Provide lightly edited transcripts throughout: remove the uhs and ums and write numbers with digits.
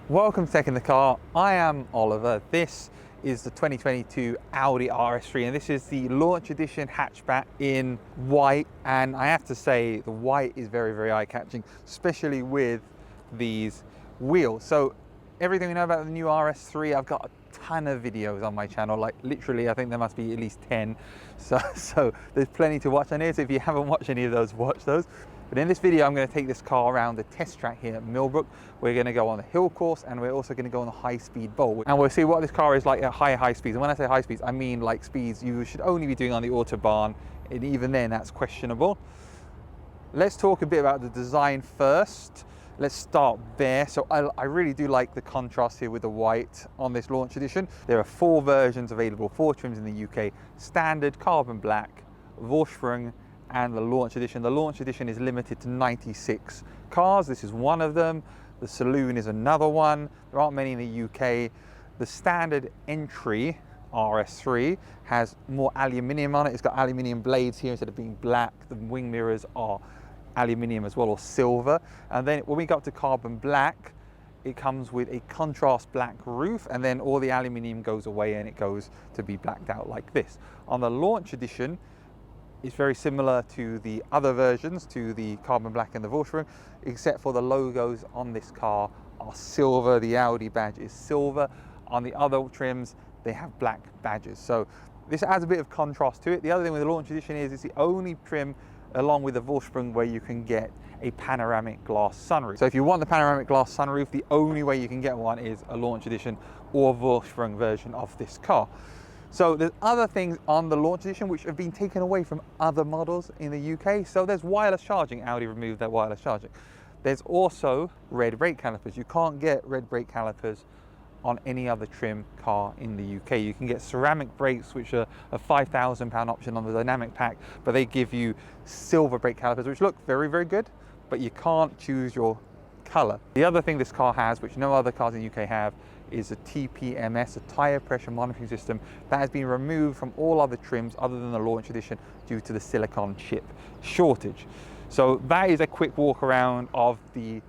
Welcome to Tech in the Car. I am Oliver. This is the 2022 Audi RS3 and this is the launch edition hatchback in white, and I have to say the white is very eye-catching, especially with these wheels. So everything we know about the new RS3, I've got a ton of videos on my channel, like literally I think there must be at least 10, so there's plenty to watch on here. So if you haven't watched any of those, watch those. But in this video, I'm going to take this car around the test track here at Millbrook. We're going to go on the hill course and we're also going to go on the high-speed bowl. And we'll see what this car is like at high speeds. And when I say high speeds, I mean like speeds you should only be doing on the Autobahn. And even then, that's questionable. Let's talk a bit about the design first. Let's start there. So I really do like the contrast here with the white on this launch edition. There are 4 versions available, 4 trims in the UK. Standard, carbon black, Vorsprung, and the launch edition. The launch edition is limited to 96 cars. This is one of them. The saloon is another one. There aren't many in the UK. The standard entry RS3 has more aluminium on it. It's got aluminium blades here instead of being black. The wing mirrors are aluminium as well, or silver. And then when we go up to carbon black, it comes with a contrast black roof, and then all the aluminium goes away and it goes to be blacked out like this. On the launch edition, it's very similar to the other versions, to the carbon black and the Vorsprung, except for the logos on this car are silver. The Audi badge is silver. On the other trims, they have black badges. So this adds a bit of contrast to it. The other thing with the launch edition is it's the only trim, along with the Vorsprung, where you can get a panoramic glass sunroof. So if you want the panoramic glass sunroof, the only way you can get one is a launch edition or Vorsprung version of this car. So there's other things on the launch edition which have been taken away from other models in the UK. So there's wireless charging. Audi removed their wireless charging. There's also red brake calipers. You can't get red brake calipers on any other trim car in the UK. You can get ceramic brakes, which are a £5,000 option on the dynamic pack, but they give you silver brake calipers, which look very good, but you can't choose your color. The other thing this car has, which no other cars in the UK have, is a TPMS, a tyre pressure monitoring system, that has been removed from all other trims other than the launch edition due to the silicon chip shortage. So that is a quick walk around of the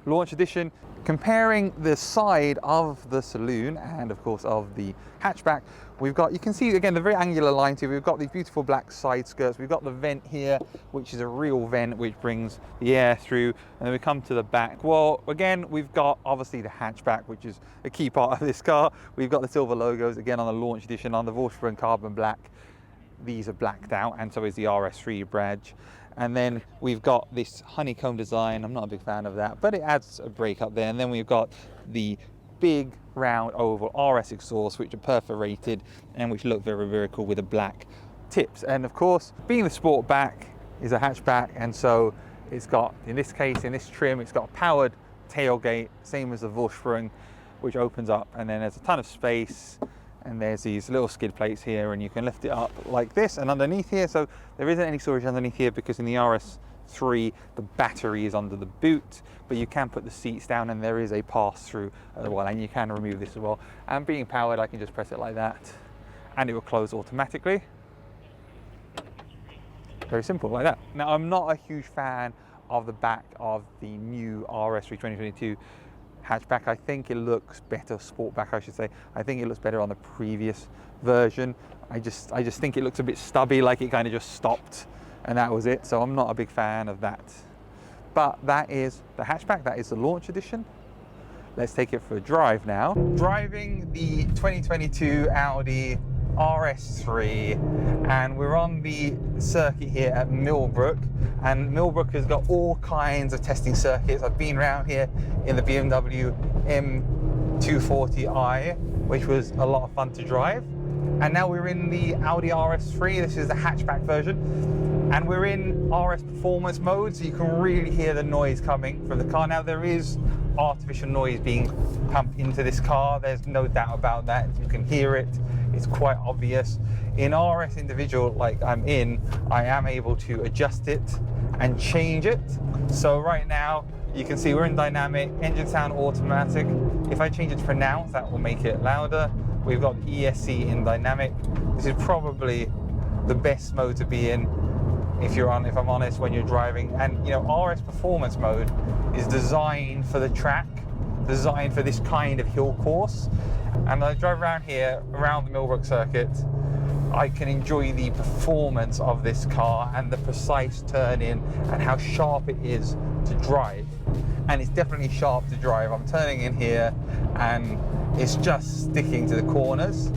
launch edition. Comparing the side of the saloon and of course of the hatchback, we've got, you can see again the very angular lines here. We've got these beautiful black side skirts. We've got the vent here, which is a real vent which brings the air through, and then we come to the back. Well, again, we've got obviously the hatchback, which is a key part of this car. We've got the silver logos again on the launch edition. On the Vorsprung carbon black, these are blacked out, and so is the RS3 badge. And then we've got this honeycomb design. I'm not a big fan of that, but it adds a break up there. And then we've got the big round oval RS exhaust, which are perforated and which look very cool with the black tips. And of course, being the Sportback is a hatchback, and so it's got, in this case, in this trim, it's got a powered tailgate, same as the Vorsprung, which opens up, and then there's a ton of space. And there's these little skid plates here, and you can lift it up like this. And underneath here, so there isn't any storage underneath here because in the RS3 the battery is under the boot, but you can put the seats down and there is a pass-through as well, and you can remove this as well. And being powered, I can just press it like that and it will close automatically. Very simple, like that. Now, I'm not a huge fan of the back of the new RS3 2022 hatchback. I think it looks better, Sportback I should say. I think it looks better on the previous version. I just think it looks a bit stubby, like it kind of just stopped and that was it. So I'm not a big fan of that. But that is the hatchback, that is the launch edition. Let's take it for a drive now. Driving the 2022 Audi RS3, and we're on the circuit here at Millbrook, and Millbrook has got all kinds of testing circuits. I've been around here in the BMW M240i, which was a lot of fun to drive, and now we're in the Audi RS3. This is the hatchback version, and we're in RS performance mode, so you can really hear the noise coming from the car. Now, there is artificial noise being pumped into this car, there's no doubt about that. You can hear it, it's quite obvious. In RS individual, like I'm in, I am able to adjust it and change it. So right now you can see we're in dynamic, engine sound automatic. If I change it to pronounced, that will make it louder. We've got ESC in dynamic. This is probably the best mode to be in if I'm honest, when you're driving. And you know, RS performance mode is designed for the track designed for this kind of hill course. And I drive around here, around the Millbrook circuit, I can enjoy the performance of this car and the precise turn-in and how sharp it is to drive. And it's definitely sharp to drive. I'm turning in here and it's just sticking to the corners.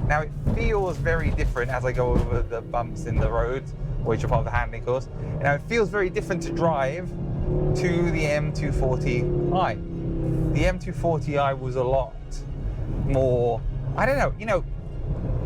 Now it feels very different as I go over the bumps in the road, which are part of the handling course. Now it feels very different to drive to the M240i. The M240i was a lot more, I don't know, you know,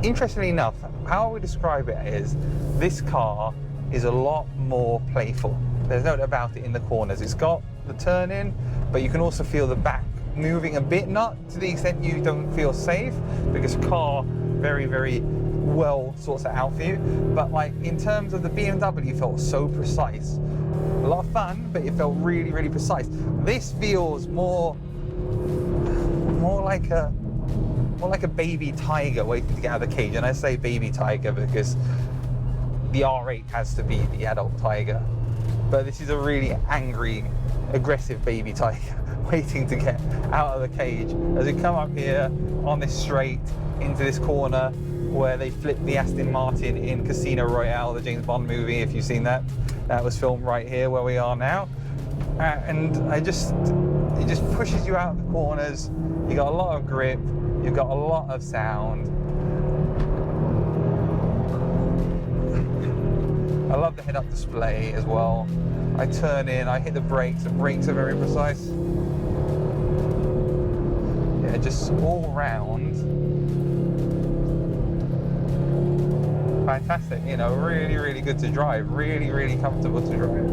interestingly enough, how I would describe it is this car is a lot more playful. There's no doubt about it in the corners. It's got the turn in, but you can also feel the back moving a bit, not to the extent you don't feel safe, because the car very, very well sorts it out for you. But like in terms of the BMW, it felt so precise. A lot of fun, but it felt really, really precise. This feels more like a baby tiger waiting to get out of the cage. And I say baby tiger because the R8 has to be the adult tiger. But this is a really angry, aggressive baby tiger waiting to get out of the cage. As we come up here on this straight into this corner where they flipped the Aston Martin in Casino Royale, the James Bond movie, if you've seen that. That was filmed right here where we are now. And it just pushes you out of the corners. You got a lot of grip, you've got a lot of sound. I love the head-up display as well. I turn in, I hit the brakes are very precise. Yeah, just all round. Fantastic, you know, really, really good to drive. Really, really comfortable to drive.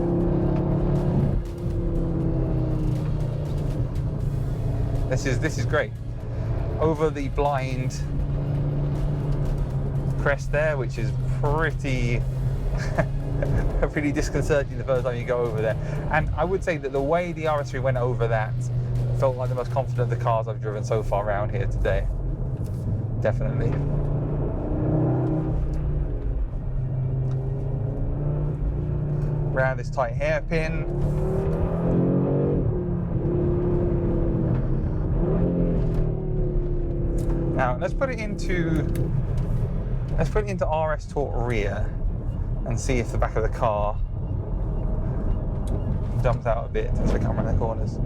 This is great. Over the blind crest there, which is pretty pretty disconcerting the first time you go over there. And I would say that the way the RS3 went over that felt like the most confident of the cars I've driven so far around here today. Definitely. Around this tight hairpin. Now let's put it into RS Talk rear and see if the back of the car jumps out a bit as we come around the corners.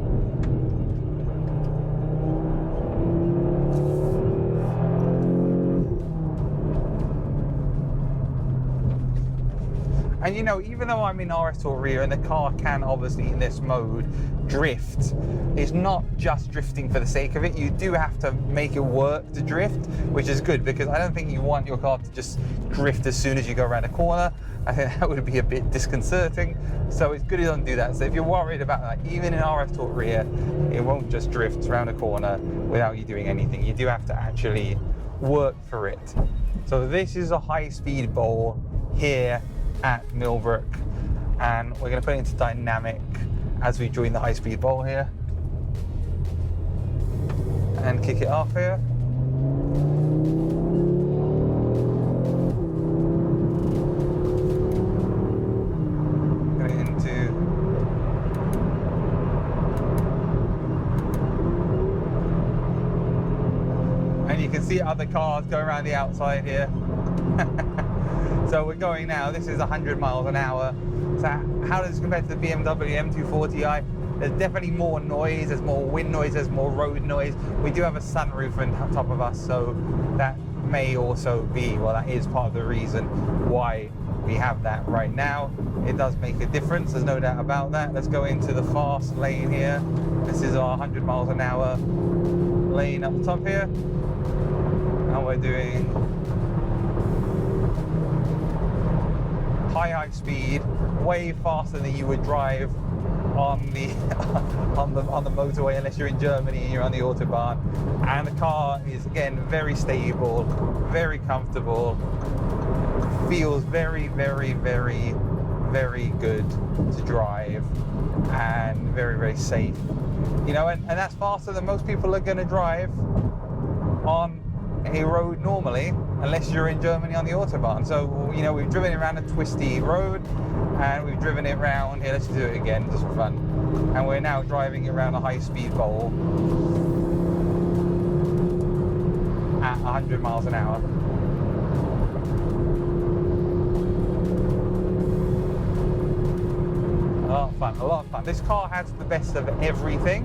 And you know, even though I'm in RS Talk rear and the car can obviously in this mode drift, it's not just drifting for the sake of it. You do have to make it work to drift, which is good because I don't think you want your car to just drift as soon as you go around a corner. I think that would be a bit disconcerting. So it's good it doesn't do that. So if you're worried about that, even in RS Talk rear, it won't just drift around a corner without you doing anything. You do have to actually work for it. So this is a high-speed bowl here at Millbrook, and we're going to put it into dynamic as we join the high-speed bowl here and kick it off here. Put it into and you can see other cars go around the outside here. So we're going now, this is 100 miles an hour. So how does this compare to the BMW M240i? There's definitely more noise, there's more wind noise, there's more road noise. We do have a sunroof on top of us, so that may also be, well, that is part of the reason why we have that right now. It does make a difference, there's no doubt about that. Let's go into the fast lane here. This is our 100 miles an hour lane up the top here. And we're doing high speed, way faster than you would drive on the on the motorway unless you're in Germany and you're on the Autobahn. And the car is again very stable, very comfortable, feels very, very, very, very good to drive and very, very safe. You know, and that's faster than most people are going to drive on a road normally, unless you're in Germany on the Autobahn. So, you know, we've driven it around a twisty road and we've driven it around here. Let's do it again just for fun. and we're now driving around a high-speed bowl at 100 miles an hour. A lot of fun, a lot of fun. This car has the best of everything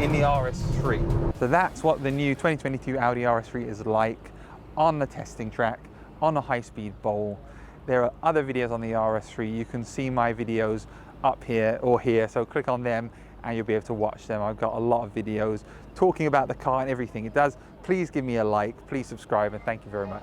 in the RS3. So that's what the new 2022 Audi RS3 is like on the testing track, on a high-speed bowl. There are other videos on the RS3. You can see my videos up here or here, so click on them and you'll be able to watch them. I've got a lot of videos talking about the car and everything it does. Please give me a like, please subscribe, and thank you very much.